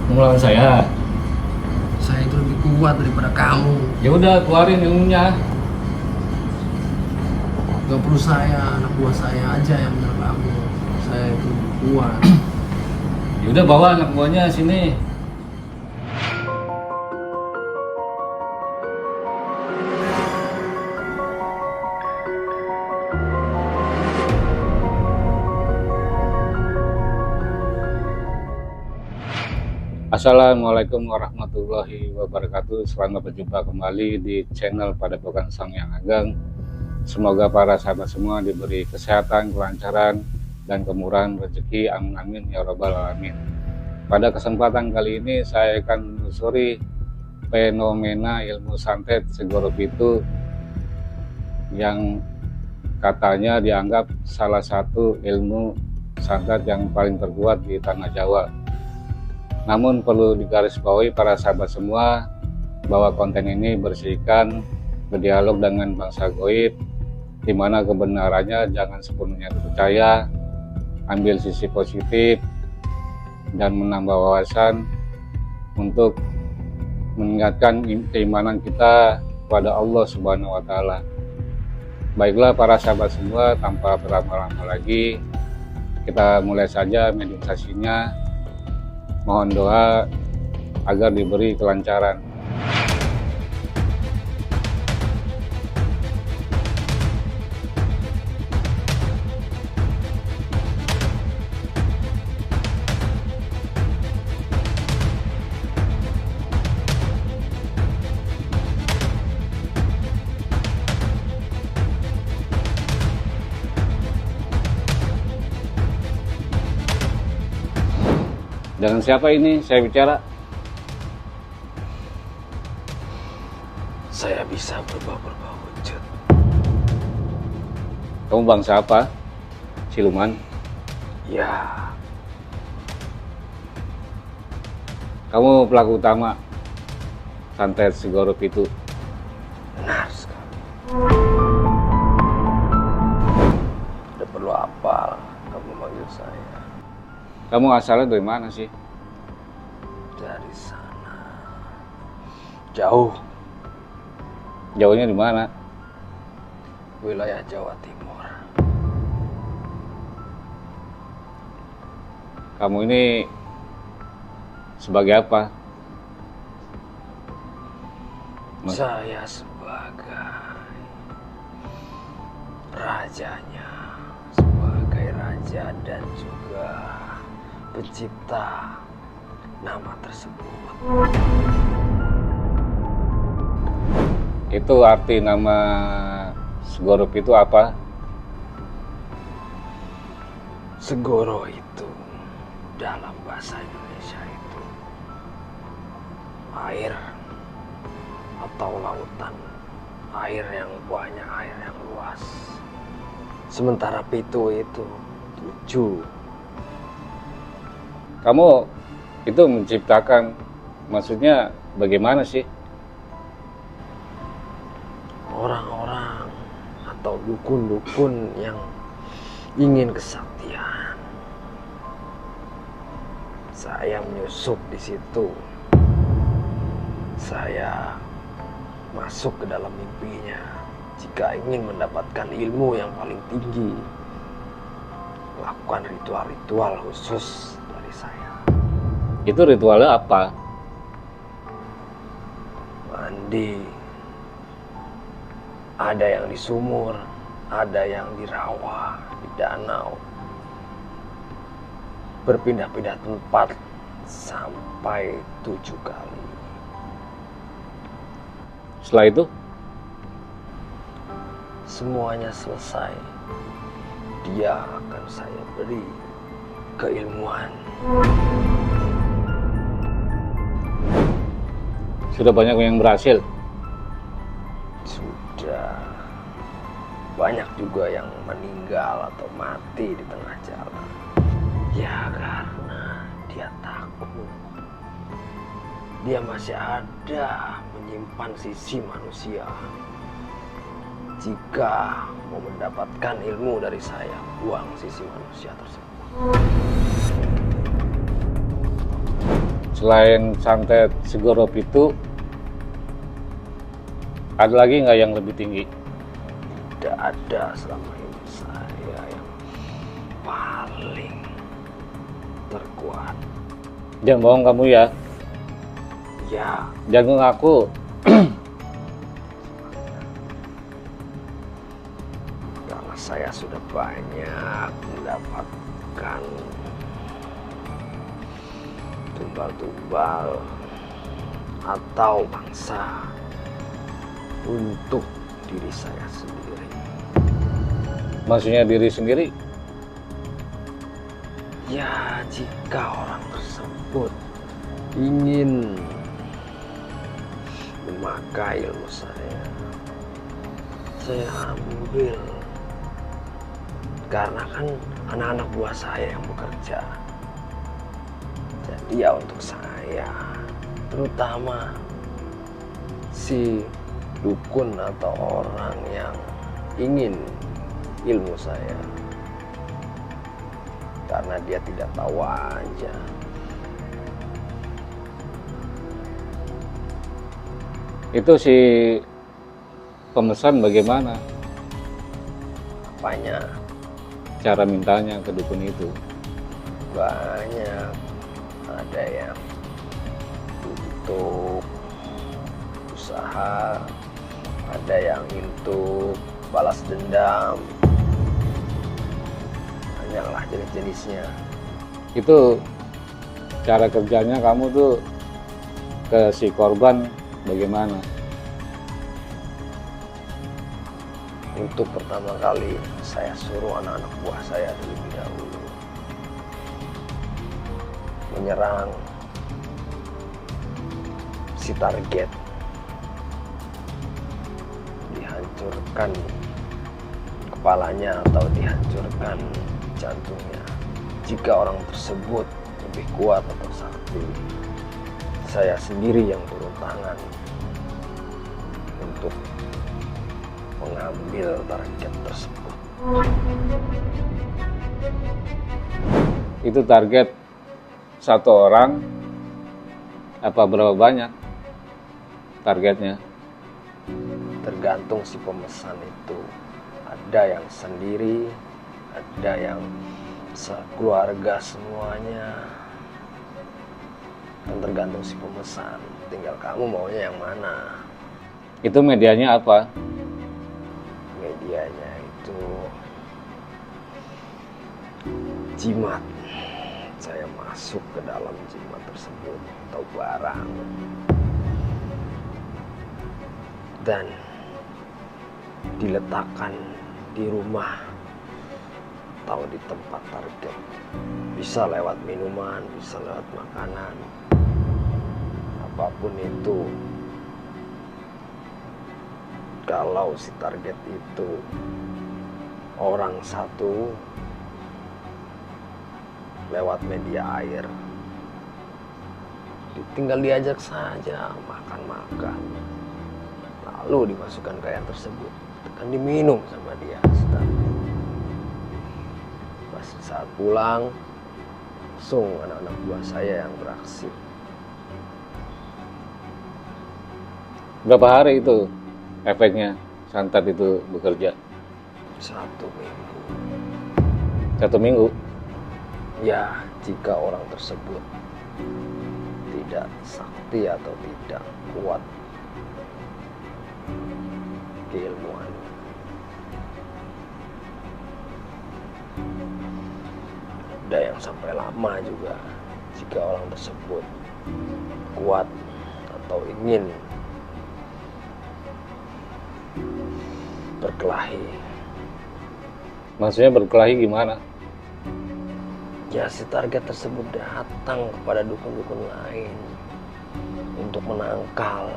Melawan saya. Saya itu lebih kuat daripada kamu. Ya udah keluarin ilmunya. Gak perlu saya, anak buah saya aja yang benar kamu. Saya itu lebih kuat. Ya udah bawa anak buahnya sini. Assalamualaikum warahmatullahi wabarakatuh. Selamat berjumpa kembali di channel Padepokan Sang Yang Ageng. Semoga para sahabat semua diberi kesehatan, kelancaran, dan kemurahan rezeki. Amin amin ya robbal alamin. Pada kesempatan kali ini saya akan menelusuri fenomena ilmu santet Segoro Pitu yang katanya dianggap salah satu ilmu santet yang paling terkuat di tanah Jawa. Namun perlu digarisbawahi para sahabat semua bahwa konten ini bersihkan berdialog dengan bangsa goib, di mana kebenarannya jangan sepenuhnya dipercaya, ambil sisi positif dan menambah wawasan untuk meningkatkan keimanan kita kepada Allah Subhanahu wa taala. Baiklah para sahabat semua, tanpa berlama-lama lagi kita mulai saja meditasinya. Mohon doa agar diberi kelancaran. Dengan siapa ini saya bicara? Saya bisa berubah wujud. Kamu bangsa apa? Siluman? Ya, Kamu pelaku utama santet Segoro Pitu? benar sekali. Tidak perlu apa kamu manggil saya. Kamu asalnya dari mana sih? Dari sana. Jauh. Jauhnya di mana? Wilayah Jawa Timur. Kamu ini sebagai apa? Saya sebagai rajanya, sebagai raja dan juga pencipta nama tersebut. Itu arti nama Segoro Pitu apa? Segoro itu dalam bahasa Indonesia itu air atau lautan, air yang banyak, air yang luas. Sementara Pitu itu 7. Kamu itu menciptakan, maksudnya bagaimana sih? Orang-orang atau dukun-dukun yang ingin kesaktian. Saya menyusup di situ. Saya masuk ke dalam mimpinya jika ingin mendapatkan ilmu yang paling tinggi. Lakukan ritual-ritual khusus dari saya. Itu ritualnya apa? Mandi. Ada yang di sumur, ada yang di rawa, di danau. Berpindah-pindah tempat sampai 7 kali. Setelah itu? Semuanya selesai. Dia akan saya beri keilmuan. Sudah banyak yang berhasil? Sudah. Banyak juga yang meninggal atau mati di tengah jalan. Ya karena dia takut. Dia masih ada menyimpan sisi manusia. Jika mau mendapatkan ilmu dari saya, buang sisi manusia tersebut. Selain santet Segoro Pitu, ada lagi nggak yang lebih tinggi? Tidak ada selama hidup saya yang paling terkuat. Jangan bohong kamu ya. Ya, Jangan ngaku. karena saya sudah banyak mendapatkan tumbal-tumbal atau mangsa untuk diri saya sendiri. Maksudnya diri sendiri? Ya, jika orang tersebut ingin memakai ilmu saya ambil. Karena kan anak-anak buah saya yang bekerja. Jadi ya untuk saya, terutama si dukun atau orang yang ingin ilmu saya, karena dia tidak tahu aja. Itu si pemesan bagaimana Apanya? cara mintanya ke dukun itu? Banyak. Ada yang untuk usaha, ada yang untuk balas dendam. Banyaklah jenis-jenisnya. Itu cara kerjanya kamu tuh ke si korban bagaimana? Untuk pertama kali saya suruh anak-anak buah saya terlebih dahulu menyerang si target, dihancurkan kepalanya atau dihancurkan jantungnya. Jika orang tersebut lebih kuat atau sakti, saya sendiri yang turun tangan untuk mengambil target tersebut. Itu target satu orang apa berapa banyak targetnya? Tergantung si pemesan itu. Ada yang sendiri, ada yang sekeluarga semuanya. Dan tergantung si pemesan. Tinggal kamu maunya yang mana. Itu medianya apa? Medianya itu jimat. Saya masuk ke dalam jimat tersebut atau barang. Dan diletakkan di rumah atau di tempat target. Bisa lewat minuman, bisa lewat makanan. Apapun itu. Kalau si target itu orang satu, lewat media air, tinggal diajak saja makan-makan, lalu dimasukkan ke air tersebut, akan diminum sama dia. Pas saat pulang, langsung anak-anak buah saya yang beraksi. Berapa hari itu efeknya santet itu bekerja? 1 minggu. 1 minggu? Ya, jika orang tersebut tidak sakti atau tidak kuat keilmuan. Ada yang sampai lama juga jika orang tersebut kuat atau ingin berkelahi. Maksudnya berkelahi gimana? Ya, si target tersebut datang kepada dukun-dukun lain untuk menangkal.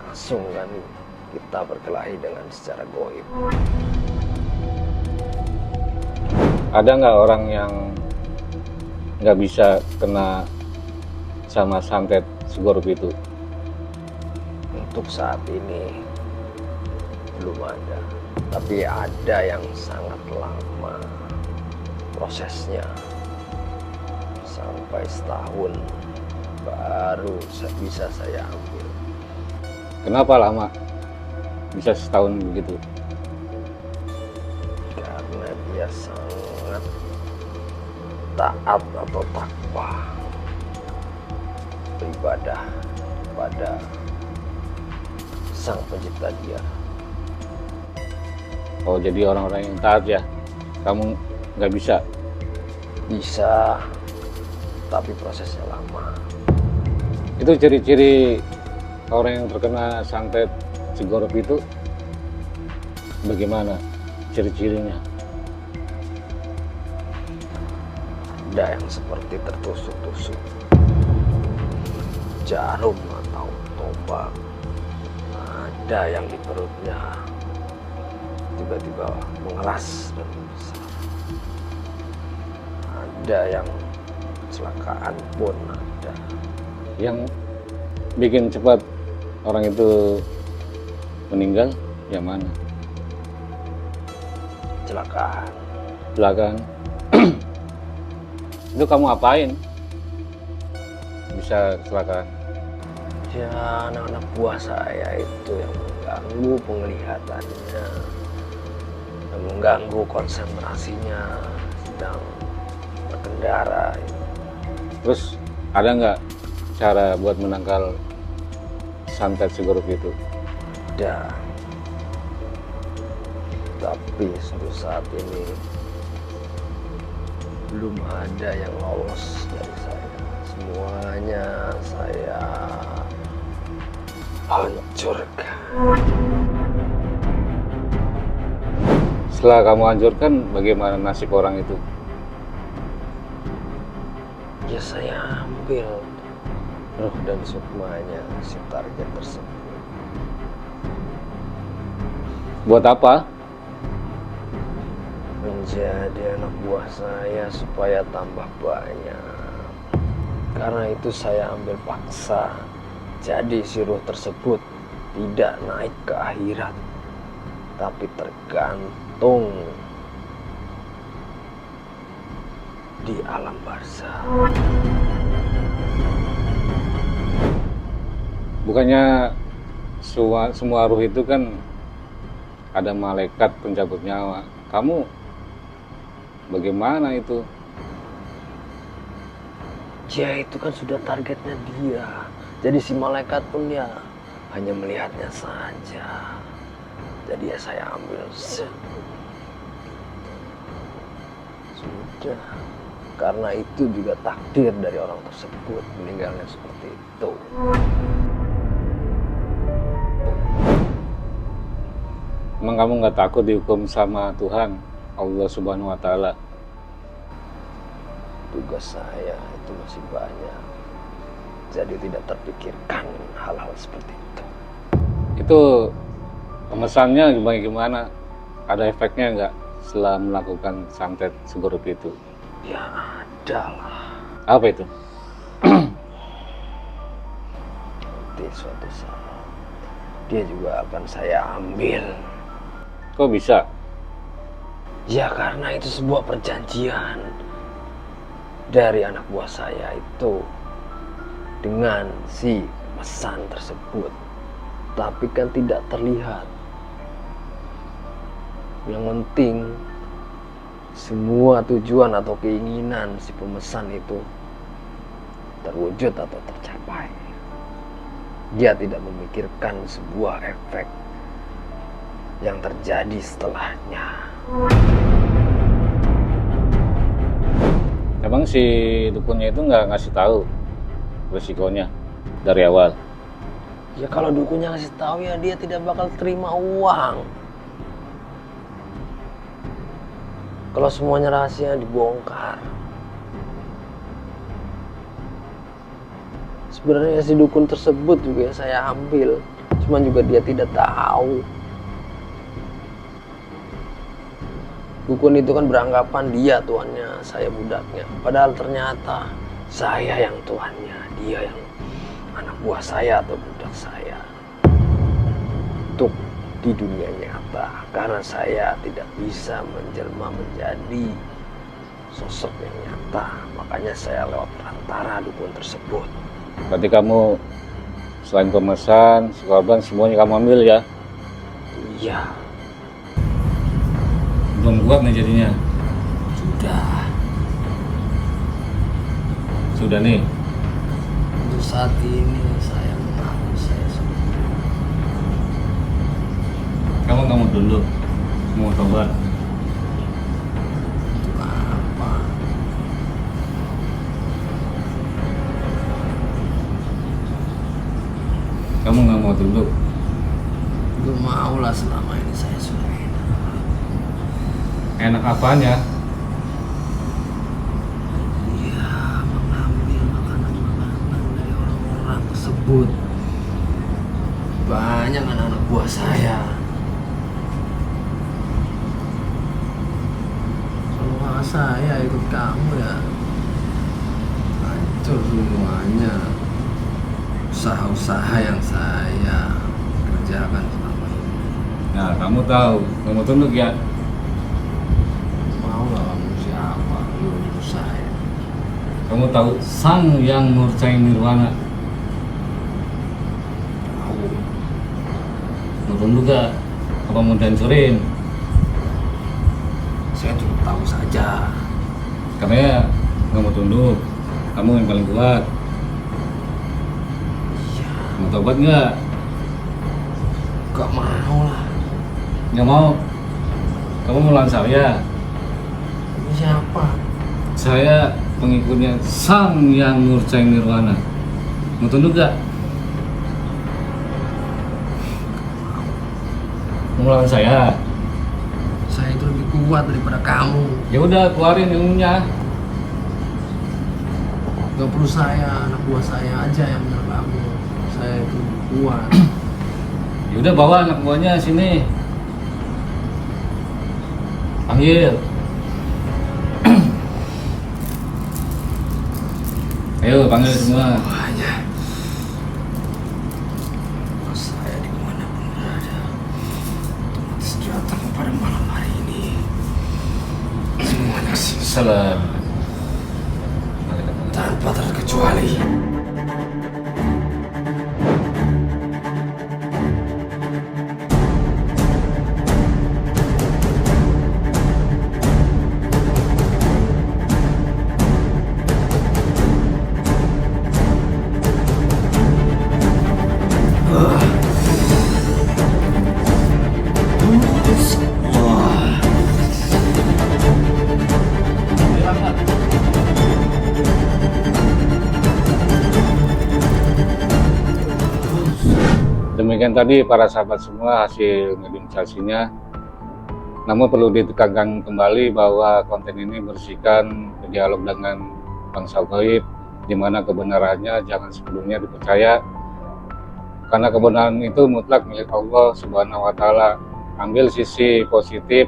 Langsung kan kita berkelahi dengan secara goib. Ada nggak orang yang nggak bisa kena sama santet Segoro Pitu? Untuk saat ini belum ada, tapi ada yang sangat lama prosesnya sampai setahun baru bisa saya ambil. Kenapa lama? Bisa setahun begitu? Karena dia sangat taat atau takwa, beribadah pada Sang Pencipta dia. Oh, jadi orang-orang yang taat ya? Kamu nggak bisa? Bisa, tapi prosesnya lama. Itu ciri-ciri orang yang terkena santet Segorok itu bagaimana ciri-cirinya? Ada yang seperti tertusuk-tusuk jarum atau tombak. Ada yang di perutnya tiba-tiba mengeras dan membesar. Ada yang kecelakaan pun ada. Yang bikin cepat orang itu meninggal yang mana? Kecelakaan. Belakang. Itu kamu apain bisa kecelakaan? Ya, anak-anak buah saya itu yang mengganggu penglihatannya, yang mengganggu konsentrasinya sedang berkendara. Terus ada nggak cara buat menangkal santet Segorok itu? Ada, tapi untuk saat ini belum ada yang lolos dari saya. Semuanya saya hancurkan. Setelah kamu hancurkan, bagaimana nasib orang itu? Ya saya ambil roh dan sukmanya si target tersebut. Buat apa? Menjadi anak buah saya supaya tambah banyak. Karena itu saya ambil paksa. Jadi si ruh tersebut tidak naik ke akhirat, tapi tergantung di alam barzah. Bukannya semua ruh itu kan ada malaikat pencabut nyawa. Kamu bagaimana itu? Ya itu kan sudah targetnya dia. Jadi si malaikat pun ya hanya melihatnya saja. Jadi ya saya ambil. Sudah. Karena itu juga takdir dari orang tersebut meninggalnya seperti itu. Emang kamu nggak takut dihukum sama Tuhan Allah Subhanahu Wa Taala? Tugas saya itu masih banyak, jadi tidak terpikirkan hal-hal seperti itu. Itu pemesannya gimana? Ada efeknya nggak setelah melakukan santet Segorok itu? Ya ada lah. Apa itu? Nanti suatu saat dia juga akan saya ambil. Kok bisa? Ya karena itu sebuah perjanjian dari anak buah saya itu dengan si pesan tersebut. Tapi kan tidak terlihat. Yang penting semua tujuan atau keinginan si pemesan itu terwujud atau tercapai. Dia tidak memikirkan sebuah efek yang terjadi setelahnya. Emang si dukunnya itu nggak ngasih tahu resikonya dari awal? Ya kalau dukunnya ngasih tahu ya dia tidak bakal terima uang. Kalau semuanya rahasia dibongkar. Sebenarnya si dukun tersebut juga saya ambil, cuman juga dia tidak tahu. Dukun itu kan beranggapan dia tuannya, saya budaknya. Padahal ternyata saya yang tuannya, dia yang anak buah saya atau budak saya. Untuk di dunia nyata, karena saya tidak bisa menjelma menjadi sosok yang nyata. Makanya saya lewat perantara dukun tersebut. Berarti kamu selain pemesan, korban, semuanya kamu ambil ya? Iya. Belum kuat nih jadinya? Sudah nih? Untuk saat ini saya mengaku saya sudah. Kamu nggak mau dulu? Mau tobat? Untuk apa? Kamu nggak mau dulu? Gak mau lah, selama ini saya sudah enak. Enak apaan ya? Iya, mengambil makanan-makanan dari orang-orang tersebut. Banyak anak-anak buah saya. Kalau nggak saya ikut kamu ya hancur semuanya. Usaha-usaha yang saya kerjakan selama ini. Nah, kamu tahu, kamu tunduk ya? Mau lah kamu siapa? Nyuruh saya. Kamu tahu Sang Yang Murcai Nirwana? Tahu. Mau tunduk gak? Apa mau dancurin? Saya cuma tahu saja. Katanya nggak mau tunduk, kamu yang paling kuat. Iya. Mau tobat nggak? Gak mau lah. Nggak mau? Kamu mau lawan saya? Ini siapa? Saya pengikutnya Sang Yang Murcai Nirwana. Mau tunduk gak? Mau lawan saya? Saya itu lebih kuat daripada kamu. Ya udah, keluarin ilmunya. Gak perlu saya, anak buah saya aja yang menyerang kamu. Saya itu lebih kuat. Ya udah, bawa anak buahnya sini. Panggil. Ayo panggil semua. Semuanya. Saya dimanapun berada, otomatis datang pada malam hari ini. Semuanya Salam. tanpa terkecuali. Demikian tadi para sahabat semua hasil mediumisasinya. Namun perlu ditekankan kembali bahwa konten ini bersihkan dialog dengan bangsa gaib, di mana kebenarannya jangan sebelumnya dipercaya. Karena kebenaran itu mutlak milik Allah Subhanahu wa Ta'ala. Ambil sisi positif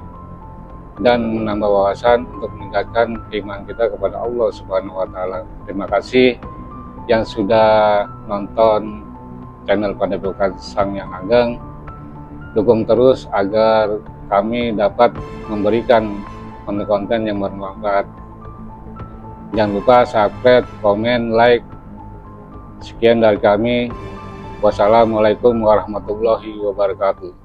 dan menambah wawasan untuk meningkatkan keimanan kita kepada Allah Subhanahu wa Ta'ala. Terima kasih yang sudah nonton channel Padepokan Sang Yang Ageng. Dukung terus agar kami dapat memberikan konten-konten yang bermanfaat. Jangan lupa subscribe, komen, like. Sekian dari kami. Wassalamualaikum warahmatullahi wabarakatuh.